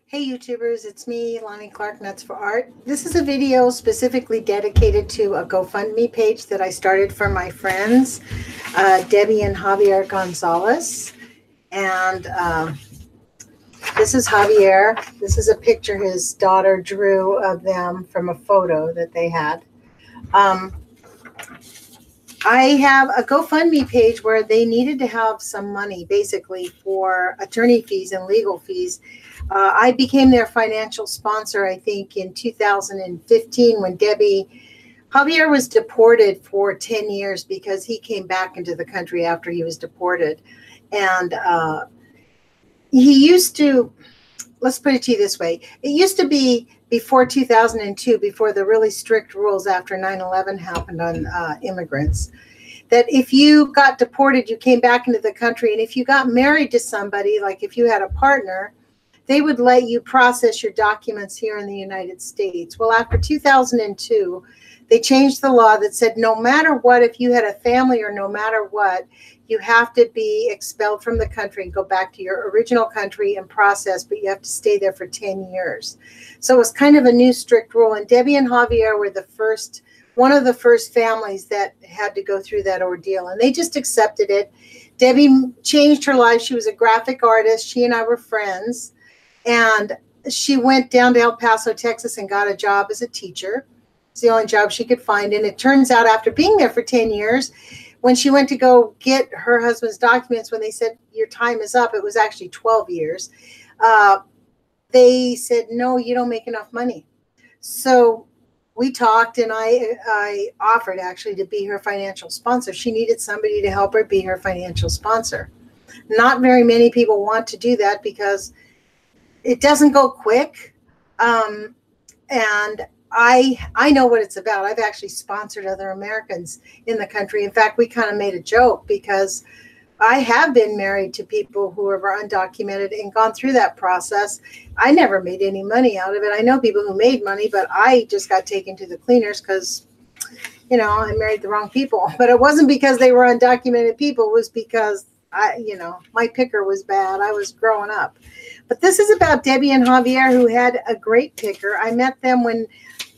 Hey YouTubers, it's me, Lonnie Clark, Nuts for Art. This is a video specifically dedicated to a GoFundMe page that I started for my friends, Debbie and Javier Gonzalez. And this is Javier. This is a picture his daughter drew of them from a photo that they had. I have a GoFundMe page where they needed to have some money basically for attorney fees and legal fees. I became their financial sponsor, I think, in 2015 when Javier was deported for 10 years because he came back into the country after he was deported. And he used to, let's put it to you this way, it used to be before 2002, before the really strict rules after 9/11 happened on immigrants, that if you got deported, you came back into the country, and if you got married to somebody, like if you had a partner, they would let you process your documents here in the United States. Well, after 2002, they changed the law that said no matter what, if you had a family or no matter what, you have to be expelled from the country and go back to your original country and process, but you have to stay there for 10 years. So it was kind of a new strict rule. And Debbie and Javier were one of the first families that had to go through that ordeal. And they just accepted it. Debbie changed her life. She was a graphic artist. She and I were friends. And she went down to El Paso, Texas, and got a job as a teacher. It's the only job she could find. And it turns out after being there for 10 years, when she went to go get her husband's documents, when they said, your time is up, it was actually 12 years. They said, no, you don't make enough money. So we talked, and I offered actually to be her financial sponsor. She needed somebody to help her be her financial sponsor. Not very many people want to do that because it doesn't go quick. And I know what it's about. I've actually sponsored other Americans in the country. In fact, we kind of made a joke because I have been married to people who are undocumented and gone through that process. I never made any money out of it. I know people who made money, but I just got taken to the cleaners because, you know, I married the wrong people. But it wasn't because they were undocumented people. It was because my picker was bad. I was growing up. But this is about Debbie and Javier, who had a great picker. I met them when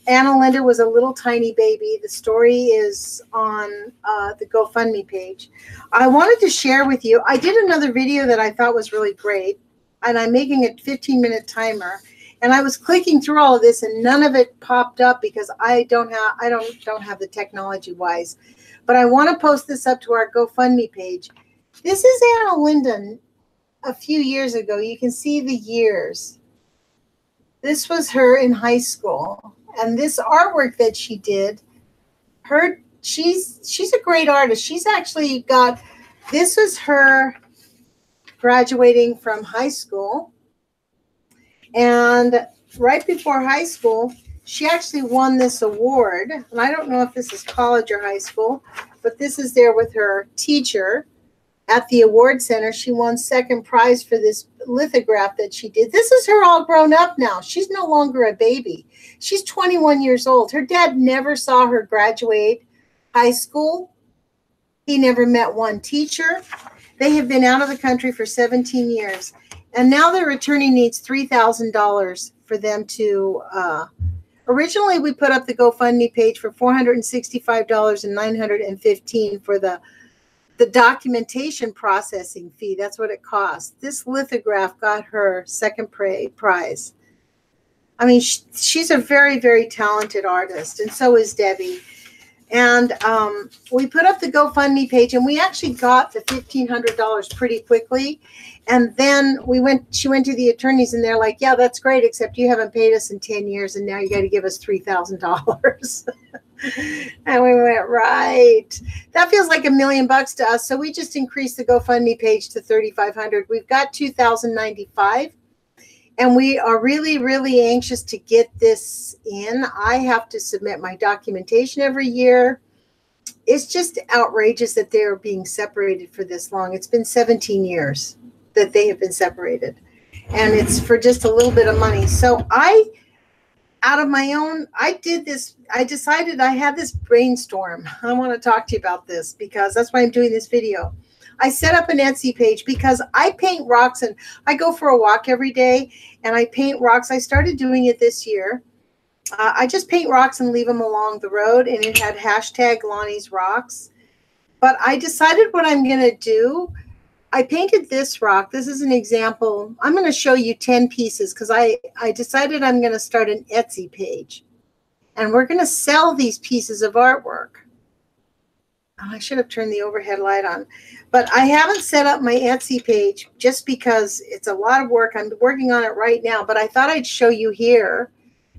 Anna Linda was a little tiny baby. The story is on the GoFundMe page. I wanted to share with you, I did another video that I thought was really great, and I'm making a 15-minute timer. And I was clicking through all of this, and none of it popped up because I don't have the technology wise. But I want to post this up to our GoFundMe page. This is Anna Linda a few years ago. You can see the years. This was her in high school. And this artwork that she did, she's a great artist. She's actually got, this was her graduating from high school. And right before high school, she actually won this award. And I don't know if this is college or high school, but this is there with her teacher. At the award center, she won second prize for this lithograph that she did. This is her all grown up now. She's no longer a baby. She's 21 years old. Her dad never saw her graduate high school. He never met one teacher. They have been out of the country for 17 years. And now their attorney needs $3,000 for them to, originally we put up the GoFundMe page for $465 and $915 for the documentation processing fee. That's what it costs. This lithograph got her second prize. I mean, she's a very, very talented artist, and so is Debbie. And we put up the GoFundMe page, and we actually got the $1,500 pretty quickly. And then she went to the attorneys, and they're like, yeah, that's great, except you haven't paid us in 10 years, and now you got to give us $3,000. And we went, right. That feels like $1 million to us. So we just increased the GoFundMe page to $3,500. We've got $2,095. And we are really, really anxious to get this in. I have to submit my documentation every year. It's just outrageous that they're being separated for this long. It's been 17 years that they have been separated. And it's for just a little bit of money. So out of my own, I decided I had this brainstorm. I want to talk to you about this because that's why I'm doing this video. I set up an Etsy page because I paint rocks, and I go for a walk every day and I paint rocks. I started doing it this year. I just paint rocks and leave them along the road, and it had hashtag Lonnie's Rocks. But I decided what I'm going to do. I painted this rock. This is an example. I'm going to show you 10 pieces because I decided I'm going to start an Etsy page. And we're going to sell these pieces of artwork. Oh, I should have turned the overhead light on. But I haven't set up my Etsy page just because it's a lot of work. I'm working on it right now. But I thought I'd show you here.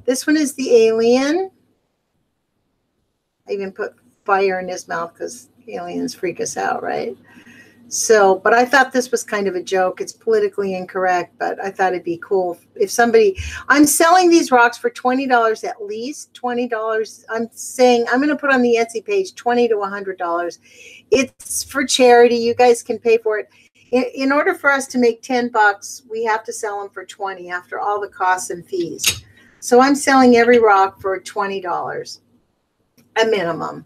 This one is the alien. I even put fire in his mouth because aliens freak us out, right? So, but I thought this was kind of a joke. It's politically incorrect, but I thought it'd be cool if somebody, I'm selling these rocks for $20 at least, $20. I'm saying I'm going to put on the Etsy page $20 to $100. It's for charity. You guys can pay for it. In order for us to make 10 bucks, we have to sell them for 20 after all the costs and fees. So I'm selling every rock for $20, a minimum.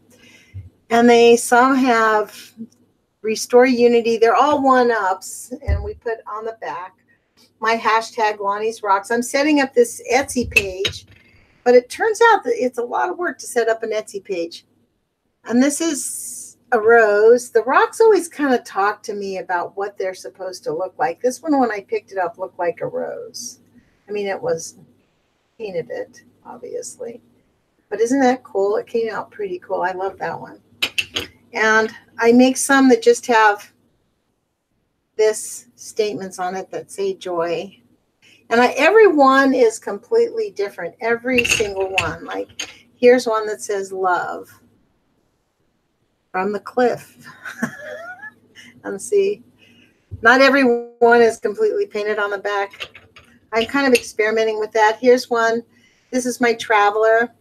And they some have Restore Unity. They're all one-ups. And we put on the back my hashtag Lonnie's Rocks. I'm setting up this Etsy page, but it turns out that it's a lot of work to set up an Etsy page. And this is a rose. The rocks always kind of talk to me about what they're supposed to look like. This one, when I picked it up, looked like a rose. I mean, it was painted it, obviously. But isn't that cool? It came out pretty cool. I love that one. And I make some that just have this statements on it that say joy. And every one is completely different. Every single one. Like, here's one that says love from the cliff. And see, not every one is completely painted on the back. I'm kind of experimenting with that. Here's one. This is my traveler.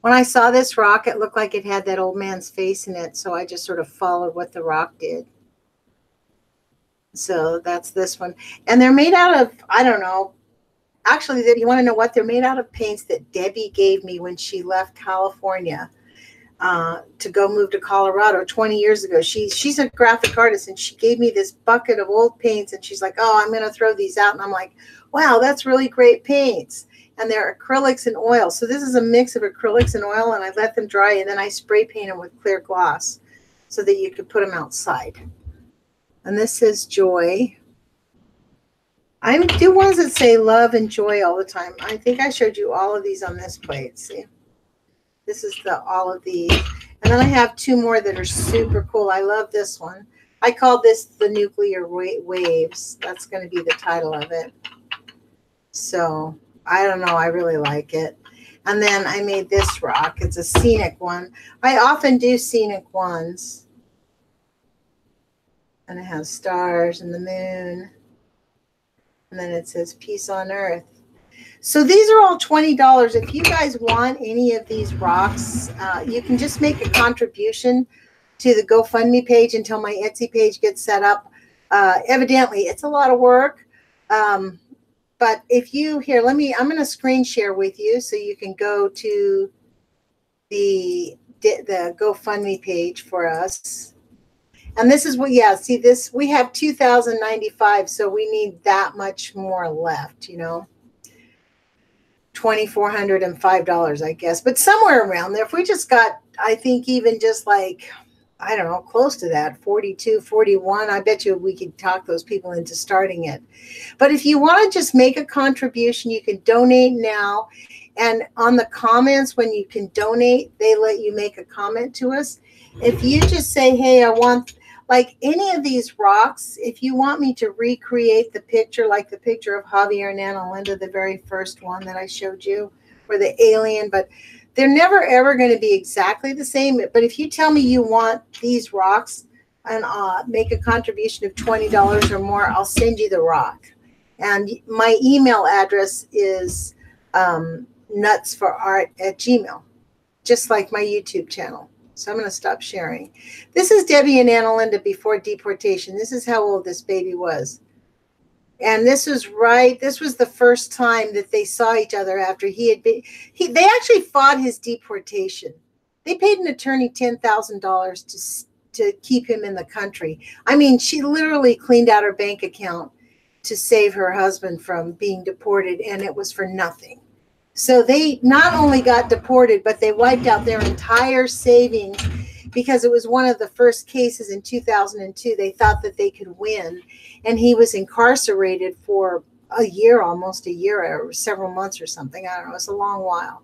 When I saw this rock, it looked like it had that old man's face in it. So I just sort of followed what the rock did. So that's this one. And they're made out of, I don't know. Actually, you want to know what? They're made out of paints that Debbie gave me when she left California to go move to Colorado 20 years ago. She's a graphic artist, and she gave me this bucket of old paints, and she's like, oh, I'm going to throw these out. And I'm like, wow, that's really great paints. And they're acrylics and oil. So this is a mix of acrylics and oil, and I let them dry, and then I spray paint them with clear gloss so that you could put them outside. And this is joy. I do ones that say love and joy all the time. I think I showed you all of these on this plate. See? This is all of these. And then I have two more that are super cool. I love this one. I call this the nuclear waves. That's going to be the title of it. So I don't know. I really like it. And then I made this rock. It's a scenic one. I often do scenic ones. And it has stars and the moon. And then it says peace on earth. So these are all $20. If you guys want any of these rocks, you can just make a contribution to the GoFundMe page until my Etsy page gets set up. Evidently, it's a lot of work. But if you, here, I'm going to screen share with you so you can go to the GoFundMe page for us. And this is what, yeah, see this, we have 2,095, so we need that much more left, you know. $2,405, I guess, but somewhere around there. If we just got, I think even just like, I don't know, close to that, 42, 41, I bet you we could talk those people into starting it. But if you want to just make a contribution, you can donate now. And on the comments, when you can donate, they let you make a comment to us. If you just say, hey, I want, like any of these rocks, if you want me to recreate the picture, like the picture of Javier and Ana Linda, the very first one that I showed you, or the alien, but they're never, ever going to be exactly the same. But if you tell me you want these rocks and make a contribution of $20 or more, I'll send you the rock. And my email address is nutsforart@gmail.com, just like my YouTube channel. So I'm going to stop sharing. This is Debbie and Ana Linda before deportation. This is how old this baby was. And this was the first time that they saw each other after they actually fought his deportation. They paid an attorney $10,000 to keep him in the country. I mean, she literally cleaned out her bank account to save her husband from being deported, and it was for nothing. So they not only got deported, but they wiped out their entire savings because it was one of the first cases in 2002. They thought that they could win, and he was incarcerated for a year, almost a year, or several months or something. I don't know. It's a long while.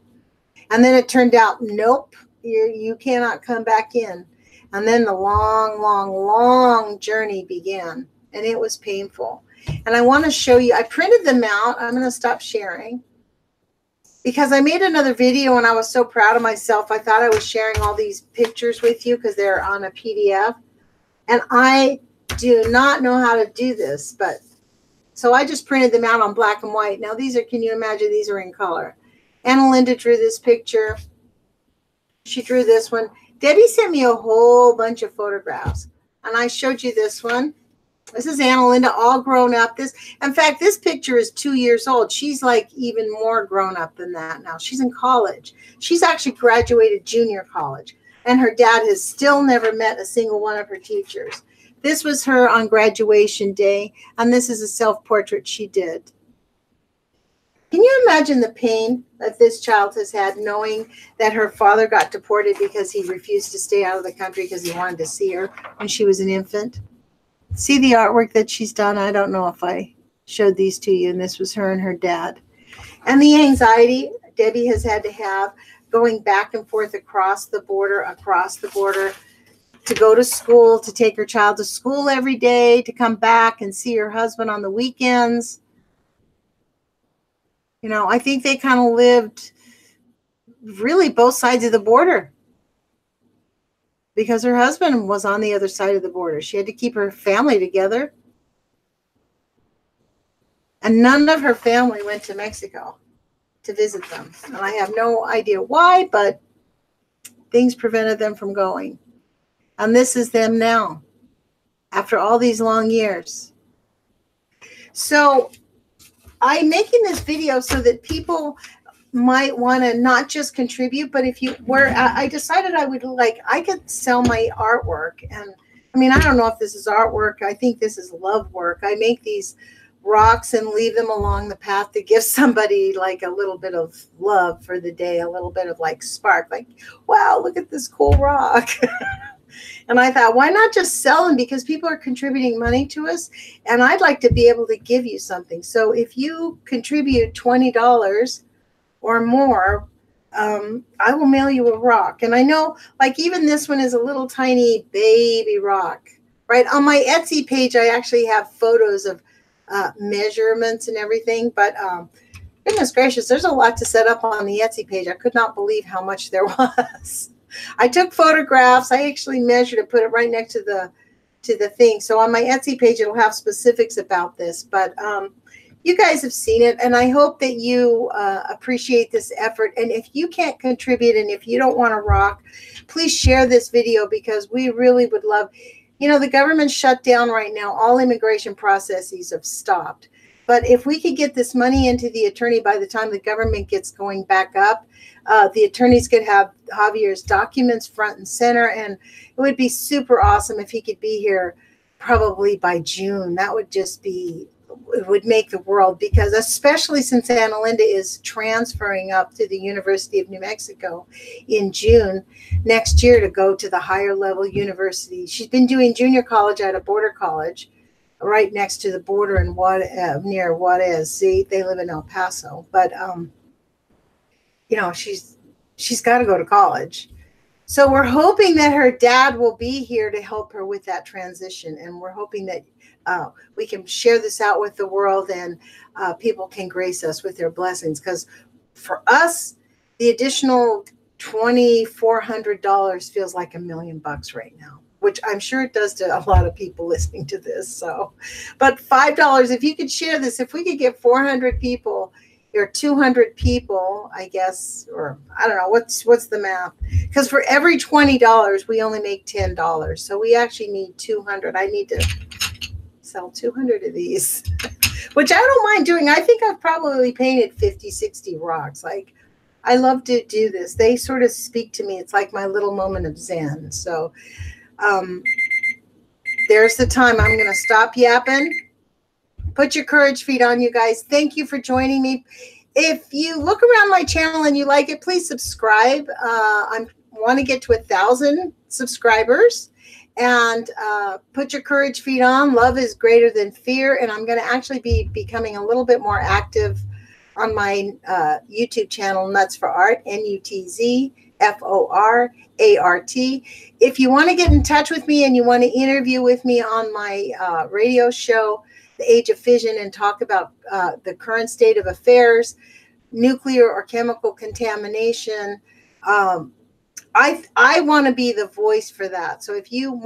And then it turned out, nope, you cannot come back in. And then the long, long, long journey began, and it was painful. And I want to show you, I printed them out. I'm going to stop sharing because I made another video and I was so proud of myself. I thought I was sharing all these pictures with you because they're on a PDF. And I do not know how to do this, but so I just printed them out on black and white. Now these are, can you imagine, these are in color. Anna Linda drew this picture. She drew this one. Debbie sent me a whole bunch of photographs, and I showed you this one. This is Anna Linda all grown up. In fact, this picture is 2 years old. She's like even more grown up than that now. She's in college. She's actually graduated junior college, and her dad has still never met a single one of her teachers. This was her on graduation day, and this is a self-portrait she did. Can you imagine the pain that this child has had knowing that her father got deported because he refused to stay out of the country because he wanted to see her when she was an infant? See the artwork that she's done? I don't know if I showed these to you, and this was her and her dad. And the anxiety Debbie has had to have going back and forth across the border, to go to school, to take her child to school every day, to come back and see her husband on the weekends. You know, I think they kind of lived really both sides of the border because her husband was on the other side of the border. She had to keep her family together. And none of her family went to Mexico to visit them. And I have no idea why, but things prevented them from going. And this is them now, after all these long years. So I'm making this video so that people might want to not just contribute, but if you were, I decided I could sell my artwork. And I mean, I don't know if this is artwork. I think this is love work. I make these rocks and leave them along the path to give somebody like a little bit of love for the day, a little bit of like spark, like, wow, look at this cool rock. And I thought, why not just sell them? Because people are contributing money to us, and I'd like to be able to give you something. So if you contribute $20 or more, I will mail you a rock. And I know, like, even this one is a little tiny baby rock, right? On my Etsy page, I actually have photos of measurements and everything. But goodness gracious, there's a lot to set up on the Etsy page. I could not believe how much there was. I took photographs. I actually measured it, put it right next to the thing. So on my Etsy page, it'll have specifics about this. But you guys have seen it, and I hope that you appreciate this effort. And if you can't contribute and if you don't want to rock, please share this video because we really would love, you know, the government shut down right now. All immigration processes have stopped. But if we could get this money into the attorney by the time the government gets going back up, the attorneys could have Javier's documents front and center, and it would be super awesome if he could be here probably by June. That would just be, it would make the world, because especially since Anna Linda is transferring up to the University of New Mexico in June next year to go to the higher level university. She's been doing junior college at a border college right next to the border in near Juarez. See, they live in El Paso, but you know, she's got to go to college. So we're hoping that her dad will be here to help her with that transition, and we're hoping that we can share this out with the world, and people can grace us with their blessings. Because for us, the additional $2,400 feels like $1 million right now, which I'm sure it does to a lot of people listening to this. So, but $5, if you could share this, if we could get 400 people or 200 people, I guess, or I don't know, what's the math? Because for every $20, we only make $10. So we actually need 200. I need to sell 200 of these, which I don't mind doing. I think I've probably painted 50, 60 rocks. Like, I love to do this. They sort of speak to me. It's like my little moment of Zen. So There's the time. I'm going to stop yapping. Put your courage feet on, you guys. Thank you for joining me. If you look around my channel and you like it, please subscribe. I want to get to 1,000 subscribers. And put your courage feet on. Love is greater than fear. And I'm going to actually be becoming a little bit more active on my YouTube channel, Nuts for Art, NUTZFORART. If you want to get in touch with me and you want to interview with me on my radio show, The Age of Fission, and talk about the current state of affairs, nuclear or chemical contamination, I want to be the voice for that. So if you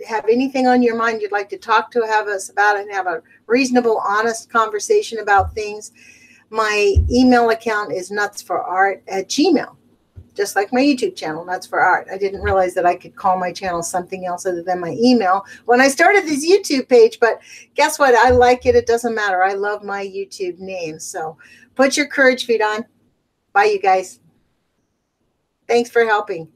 have anything on your mind you'd like to talk to, have us about it, and have a reasonable, honest conversation about things, my email account is nutsforart@gmail.com, just like my YouTube channel, Nuts for Art. I didn't realize that I could call my channel something else other than my email when I started this YouTube page, but guess what? I like it. It doesn't matter. I love my YouTube name. So put your courage feet on. Bye, you guys. Thanks for helping.